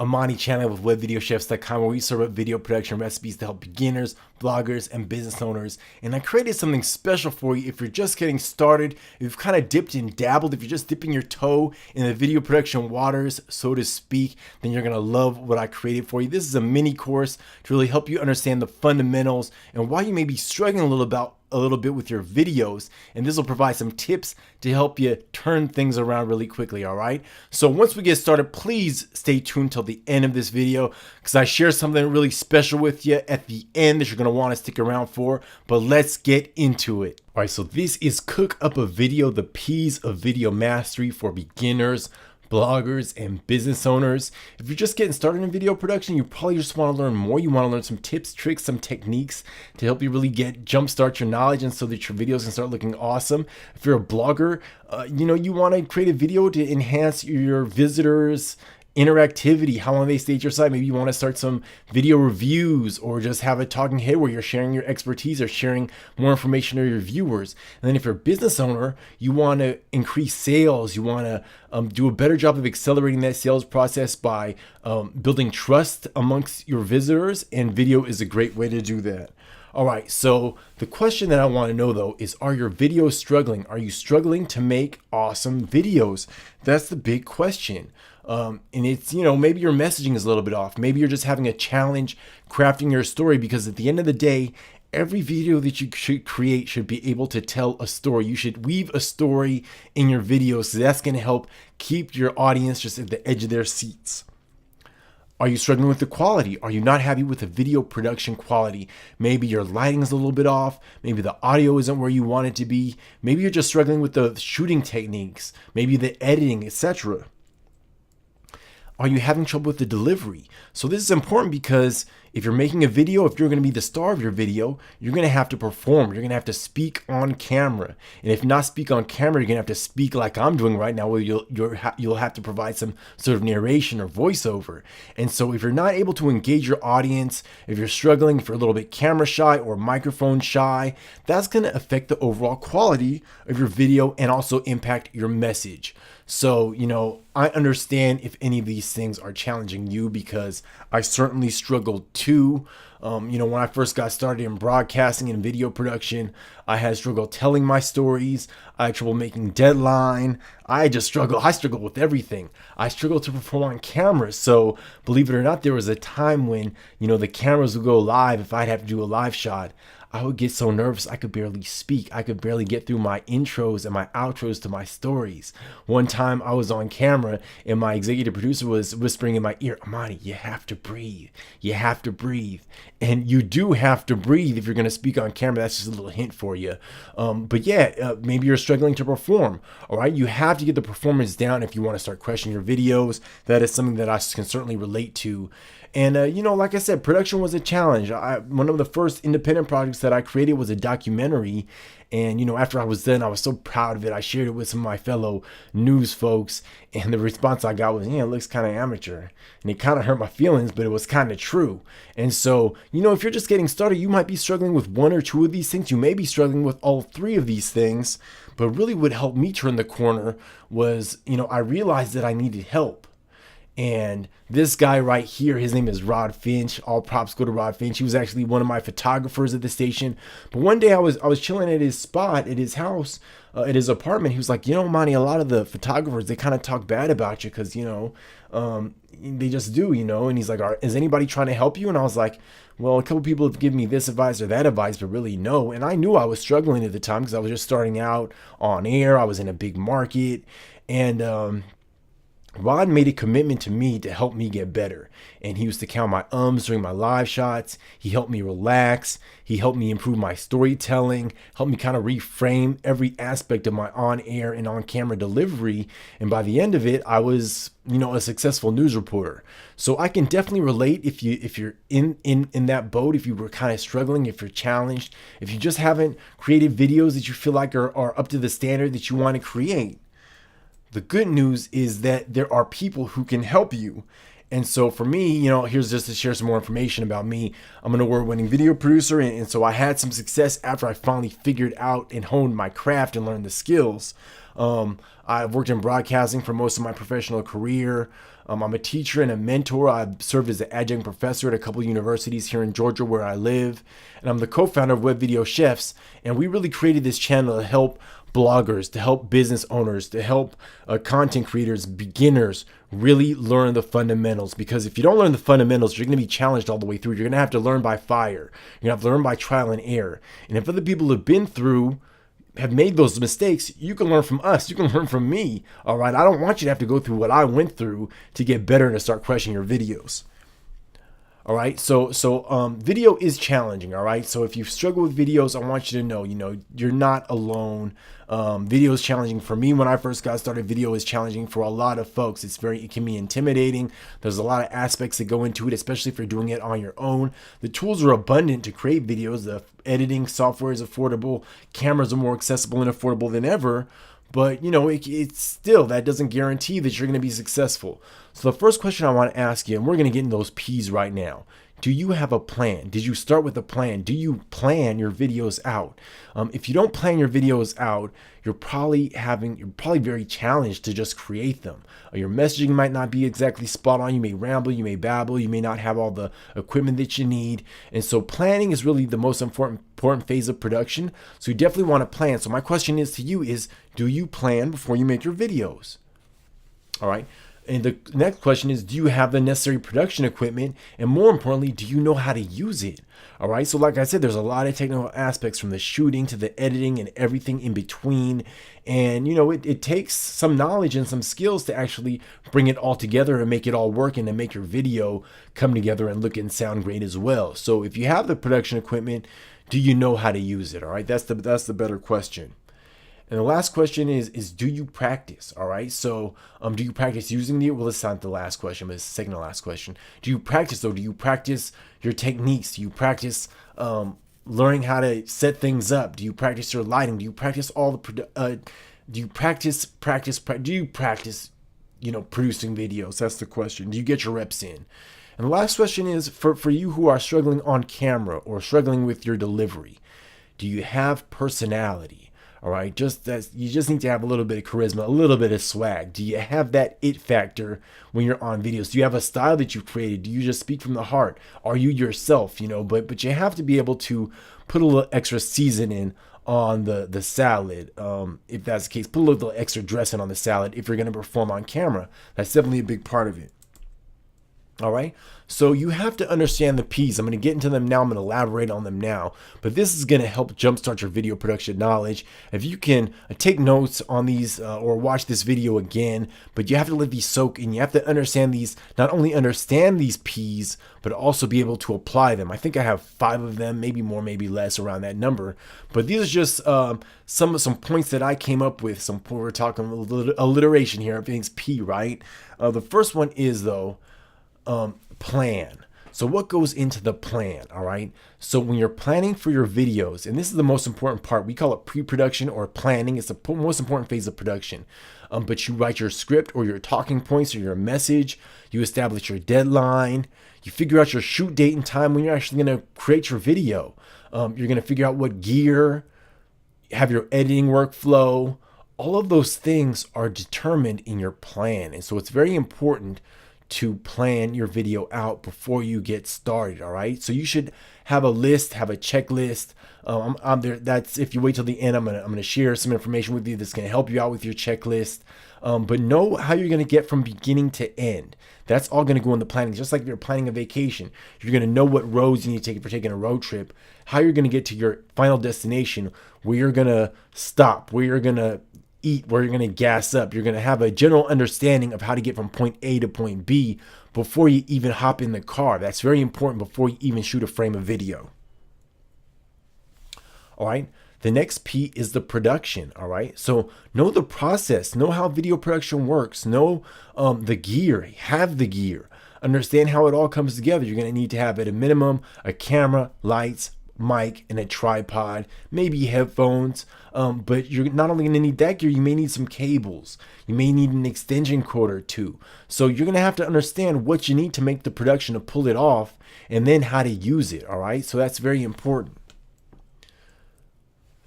Snaps-Amani Channel with webvideochefs.com, where we serve up video production recipes to help beginners, bloggers, and business owners. And I created something special for you if you're just getting started, if you've kind of dipped and dabbled, if you're just dipping your toe in the video production waters, so to speak, then you're going to love what I created for you. This is a mini course to really help you understand the fundamentals and why you may be struggling a little bit with your videos, and this will provide some tips to help you turn things around really quickly. All right, so once we get started, please stay tuned till the end of this video because I share something really special with you at the end that you're going to want to stick around for. But let's get into it. All right, so this is Cook Up a Video, the P's of video mastery for beginners, bloggers, and business owners. If you're just getting started in video production, you probably just want to learn more. You want to learn some tips, tricks, some techniques to help you really jumpstart your knowledge and so that your videos can start looking awesome. If you're a blogger, you want to create a video to enhance your visitors' interactivity, how long they stay at your site. Maybe you want to start some video reviews or just have a talking head where you're sharing your expertise or sharing more information to your viewers. And then if you're a business owner, you want to increase sales. You want to do a better job of accelerating that sales process by building trust amongst your visitors, and video is a great way to do that. All right, so the question that I want to know though is, are your videos struggling? Are you struggling to make awesome videos? That's the big question. And it's, maybe your messaging is a little bit off. Maybe you're just having a challenge crafting your story, because at the end of the day, every video that you should create should be able to tell a story. You should weave a story in your videos, so that's going to help keep your audience just at the edge of their seats. Are you struggling with the quality? Are you not happy with the video production quality? Maybe your lighting is a little bit off. Maybe the audio isn't where you want it to be. Maybe you're just struggling with the shooting techniques, maybe the editing, etc. Are you having trouble with the delivery? So this is important because if you're making a video, if you're going to be the star of your video, you're going to have to perform. You're going to have to speak on camera. And if not speak on camera, you're going to have to speak like I'm doing right now, where you'll have to provide some sort of narration or voiceover. And so if you're not able to engage your audience, if you're struggling, if you're a little bit camera shy or microphone shy, that's going to affect the overall quality of your video and also impact your message. So, I understand if any of these things are challenging you, because I certainly struggled too. When I first got started in broadcasting and video production, I had struggled telling my stories. I had trouble making deadline. I struggled with everything. I struggled to perform on camera. So believe it or not, there was a time when, the cameras would go live. If I'd have to do a live shot, I would get so nervous I could barely speak. I could barely get through my intros and my outros to my stories. One time I was on camera and my executive producer was whispering in my ear, "Amani, you have to breathe. You have to breathe." And you do have to breathe if you're going to speak on camera. That's just a little hint for you. Maybe you're struggling to perform. All right, you have to get the performance down if you want to start crushing your videos. That is something that I can certainly relate to. And, like I said, production was a challenge. One of the first independent projects that I created was a documentary. And, after I was done, I was so proud of it. I shared it with some of my fellow news folks. And the response I got was, it looks kind of amateur. And it kind of hurt my feelings, but it was kind of true. And so, if you're just getting started, you might be struggling with one or two of these things. You may be struggling with all three of these things. But really what helped me turn the corner was, I realized that I needed help. And this guy right here, his name is Finch. All props go to Rod Finch. He was actually one of my photographers at the station. But one day I was chilling at his spot, at his house, at his apartment. He was like, Monty, a lot of the photographers, they kind of talk bad about you because, they just do, And he's like, is anybody trying to help you? And I was like, well, a couple people have given me this advice or that advice, but really no. And I knew I was struggling at the time because I was just starting out on air. I was in a big market. And, Rod made a commitment to me to help me get better. And he used to count my ums during my live shots. He helped me relax. He helped me improve my storytelling, helped me kind of reframe every aspect of my on-air and on-camera delivery. And by the end of it, I was, a successful news reporter. So I can definitely relate if you're in that boat, if you were kind of struggling, if you're challenged, if you just haven't created videos that you feel like are up to the standard that you want to create. The good news is that there are people who can help you. And so for me, here's just to share some more information about me. I'm an award-winning video producer, and so I had some success after I finally figured out and honed my craft and learned the skills. I've worked in broadcasting for most of my professional career. I'm a teacher and a mentor. I've served as an adjunct professor at a couple of universities here in Georgia where I live. And I'm the co-founder of Web Video Chefs. And we really created this channel to help bloggers, to help business owners, to help content creators, beginners really learn the fundamentals. Because if you don't learn the fundamentals, you're going to be challenged all the way through. You're going to have to learn by fire. You're going to have to learn by trial and error. And if other people have been through, have made those mistakes, you can learn from us. You can learn from me. All right. I don't want you to have to go through what I went through to get better and to start crushing your videos. All right. So video is challenging. All right. So if you struggle with videos, I want you to know, you're not alone. Video is challenging for me. When I first got started, video is challenging for a lot of folks. It can be intimidating. There's a lot of aspects that go into it, especially if you're doing it on your own. The tools are abundant to create videos. The editing software is affordable. Cameras are more accessible and affordable than ever. But, it's still, that doesn't guarantee that you're going to be successful. So the first question I want to ask you, and we're going to get into those P's right now. Do you have a plan? Did you start with a plan? Do you plan your videos out? If you don't plan your videos out, you're probably very challenged to just create them. Your messaging might not be exactly spot on. You may ramble, you may babble, you may not have all the equipment that you need. And so planning is really the most important phase of production. So you definitely want to plan. So my question to you is, do you plan before you make your videos? All right. And the next question is, do you have the necessary production equipment? And more importantly, do you know how to use it? All right. So like I said, there's a lot of technical aspects from the shooting to the editing and everything in between. And, it takes some knowledge and some skills to actually bring it all together and make it all work and to make your video come together and look and sound great as well. So if you have the production equipment, do you know how to use it? All right. That's the better question. And the last question is do you practice? All right. So do you practice using it? Well, it's not the last question, but it's the second to last question. Do you practice though? Do you practice your techniques? Do you practice learning how to set things up? Do you practice your lighting? Do you practice all the do you practice producing videos? That's the question. Do you get your reps in? And the last question is for you who are struggling on camera or struggling with your delivery. Do you have personality? All right, you just need to have a little bit of charisma, a little bit of swag. Do you have that it factor when you're on videos? Do you have a style that you've created? Do you just speak from the heart? Are you yourself? But you have to be able to put a little extra seasoning on the salad. If that's the case, put a little extra dressing on the salad if you're going to perform on camera. That's definitely a big part of it. All right. So you have to understand the P's. I'm going to get into them now. I'm going to elaborate on them now. But this is going to help jumpstart your video production knowledge. If you can take notes on these or watch this video again, but you have to let these soak in. You have to understand these, not only understand these P's, but also be able to apply them. I think I have 5 of them, maybe more, maybe less around that number. But these are just some points that I came up with. We're talking alliteration here. Everything's P, right? The first one is, though, plan. So what goes into the plan? All right. So when you're planning for your videos, and this is the most important part, we call it pre-production or planning. It's the most important phase of production. But you write your script or your talking points or your message. You establish your deadline. You figure out your shoot date and time when you're actually going to create your video. You're going to figure out what gear, have your editing workflow. All of those things are determined in your plan. And so it's very important to plan your video out before you get started. All right. So you should have a list, have a checklist. I'm there. That's if you wait till the end, I'm gonna share some information with you that's gonna help you out with your checklist. But know how you're gonna get from beginning to end. That's all gonna go in the planning. Just like if you're planning a vacation, you're gonna know what roads you need to take if you're taking a road trip, how you're gonna get to your final destination, where you're gonna stop, where you're gonna eat, where you're going to gas up. You're going to have a general understanding of how to get from point A to point B before you even hop in the car. That's very important before you even shoot a frame of video. All right. The next P is the production. All right. So know the process, know how video production works, know the gear, have the gear, understand how it all comes together. You're going to need to have at a minimum a camera, lights, mic and a tripod, maybe headphones. But you're not only going to need that gear, you may need some cables. You may need an extension cord or two. So you're going to have to understand what you need to make the production to pull it off, and then how to use it. All right. So that's very important.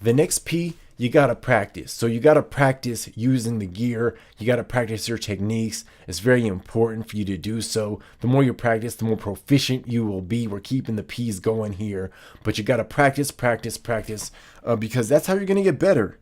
The next P, you got to practice. So you got to practice using the gear. You got to practice your techniques. It's very important for you to do so. The more you practice, the more proficient you will be. We're keeping the P's going here, but you got to practice, because that's how you're going to get better.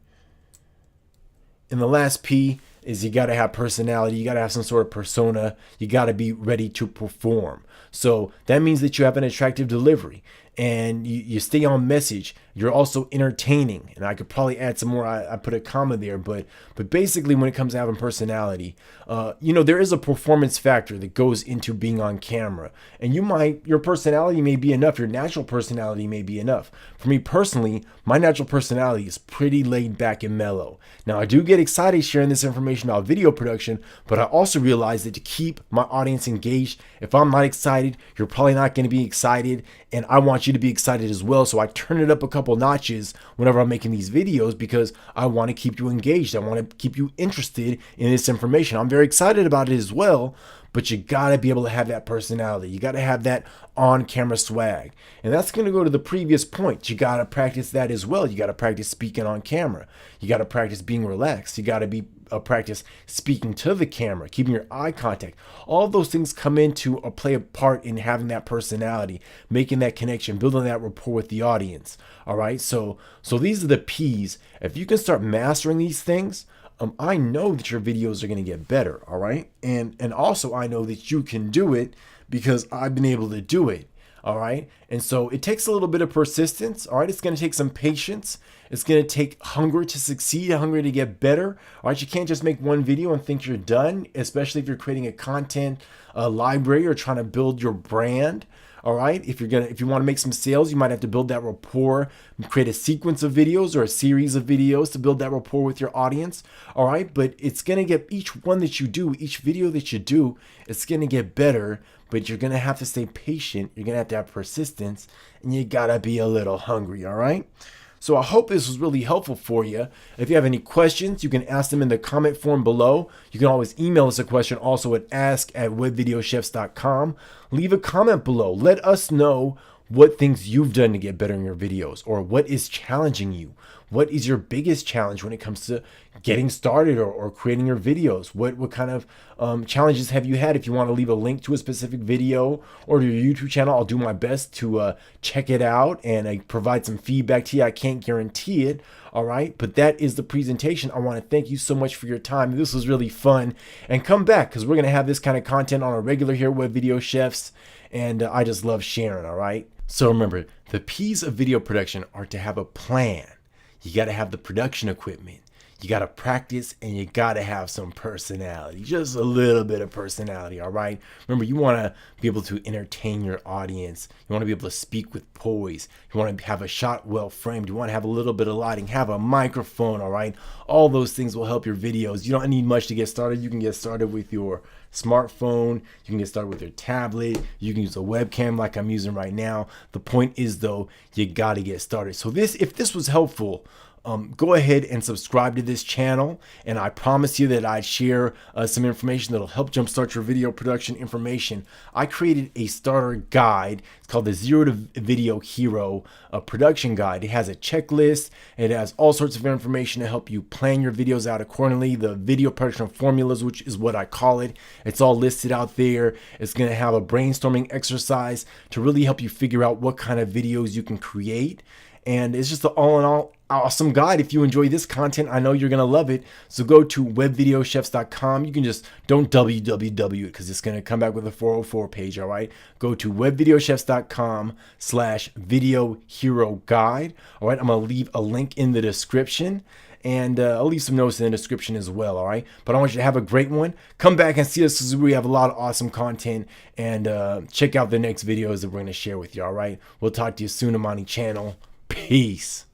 And the last P is you got to have personality. You got to have some sort of persona. You got to be ready to perform. So that means that you have an attractive delivery and you stay on message. You're also entertaining. And I could probably add some more. I put a comma there, but basically when it comes to having personality, there is a performance factor that goes into being on camera. And your personality may be enough. Your natural personality may be enough. For me personally, my natural personality is pretty laid back and mellow. Now, I do get excited sharing this information about video production, but I also realize that to keep my audience engaged, if I'm not excited, you're probably not going to be excited. And I want you to be excited as well. So I turn it up a couple notches whenever I'm making these videos, because I want to keep you engaged. I want to keep you interested in this information. I'm very excited about it as well, but you got to be able to have that personality. You got to have that on-camera swag. And that's going to go to the previous point. You got to practice that as well. You got to practice speaking on camera. You got to practice being relaxed. You got to practice speaking to the camera, keeping your eye contact. All of those things come into or play a part in having that personality, making that connection, building that rapport with the audience. All right. So these are the P's. If you can start mastering these things, I know that your videos are going to get better. All right. And also I know that you can do it because I've been able to do it. All right. And so it takes a little bit of persistence. All right. It's going to take some patience. It's going to take hunger to succeed, hunger to get better. All right. You can't just make one video and think you're done, especially if you're creating a content library or trying to build your brand. All right. If you want to make some sales, you might have to build that rapport, create a sequence of videos or a series of videos to build that rapport with your audience. All right. But it's going to get each one that you do, each video that you do, it's going to get better. But you're going to have to stay patient. You're going to have persistence, and you got to be a little hungry. All right. So I hope this was really helpful for you. If you have any questions, you can ask them in the comment form below. You can always email us a question also at ask@webvideochefs.com. Leave a comment below. Let us know what things you've done to get better in your videos, or what is challenging you. What is your biggest challenge when it comes to getting started or creating your videos? What kind of challenges have you had? If you want to leave a link to a specific video or to your YouTube channel, I'll do my best to check it out and provide some feedback to you. I can't guarantee it. All right. But that is the presentation. I want to thank you so much for your time. This was really fun. And come back, because we're going to have this kind of content on a regular here with Video Chefs. And I just love sharing. All right. So remember, the P's of video production are to have a plan. You got to have the production equipment. You got to practice, and you got to have some personality, just a little bit of personality. All right. Remember, you want to be able to entertain your audience. You want to be able to speak with poise. You want to have a shot well framed. You want to have a little bit of lighting, have a microphone. All right. All those things will help your videos. You don't need much to get started. You can get started with your smartphone. You can get started with your tablet. You can use a webcam like I'm using right now. The point is, though, you got to get started. So if this was helpful, go ahead and subscribe to this channel, and I promise you that I'd share some information that'll help jumpstart your video production information. I created a starter guide. It's called the Zero to Video Hero production guide. It has a checklist. It has all sorts of information to help you plan your videos out accordingly. The video production formulas, which is what I call it. It's all listed out there. It's going to have a brainstorming exercise to really help you figure out what kind of videos you can create. And it's just an all-in-all awesome guide. If you enjoy this content, I know you're going to love it. So go to webvideochefs.com. You can just don't www it, because it's going to come back with a 404 page. All right. Go to webvideochefs.com/video hero guide. All right. I'm going to leave a link in the description, and I'll leave some notes in the description as well. All right. But I want you to have a great one. Come back and see us, because we have a lot of awesome content, and check out the next videos that we're going to share with you. All right. We'll talk to you soon. Amani Channel. Peace.